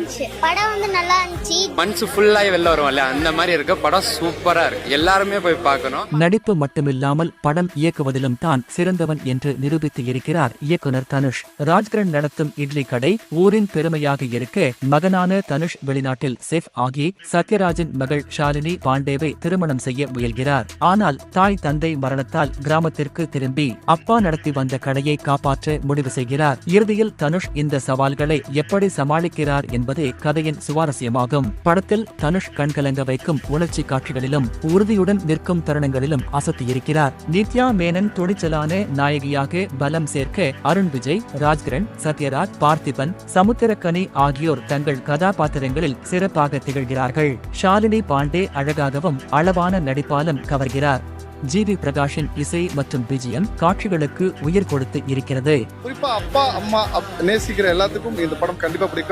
இருந்துச்சு. படம் வந்து நல்லா இருந்துச்சு. மனசு ஃபுல்லாகி வெளில வரும்ல, அந்த மாதிரி இருக்க படம் சூப்பரா இருக்கு. எல்லாருமே போய் பார்க்கணும். நடிப்பு மட்டுமில்லாமல் படம் இயக்குவதிலும் தான் சிறந்தவன் என்று நிரூபித்து இருக்கிறார் இயக்குனர் தனுஷ். ராஜ்கிரண் நடத்தும் இட்லி கடை ஊரின் பெருமையாக இருக்க மகனான தனுஷ் வெளிநாட்டில் செஃப் ஆகி சத்யராஜின் மகள் ஷாலினி பாண்டேவை திருமணம் செய்ய முயல்கிறார். ஆனால் தாய் தந்தை மரணத்தால் கிராமத்திற்கு திரும்பி அப்பா நடத்தி வந்த கடையை காப்பாற்ற முடிவு செய்கிறார். இறுதியில் தனுஷ் இந்த சவால்களை எப்படி சமாளிக்கிறார் என்பதே கதையின் சுவாரஸ்யமாகும். படத்தில் தனுஷ் கண்கலங்க வைக்கும் உணர்ச்சி காட்சிகளிலும் உறுதியுடன் நிற்கும் தருணங்களிலும் அசத்தியிருக்கிறார். நித்யா மேனன் துணிச்சலான நாயகியாக பலம் சேர்க்க அருண் விஜய், ராஜ்கிரண், சத்யராஜ், பார்த்திபன், சமுத்திரக்கனி ஆகியோர் தங்கள் கதாபாத்திரங்களில் சிறப்பாக திகழ்கிறார்கள். ஷாலினி பாண்டே அழகாகவும் அளவான நடிப்பாலும் கவர்கிறார். ஜிவி பிரகாஷின் இசை மற்றும் விஜயம் காட்சிகளுக்கு உயிர் கொடுத்து இருக்கிறது. குறிப்பா அப்பா அம்மா நேசிக்கிற எல்லாத்துக்கும் இந்த படம் கண்டிப்பா பிடிக்கும்.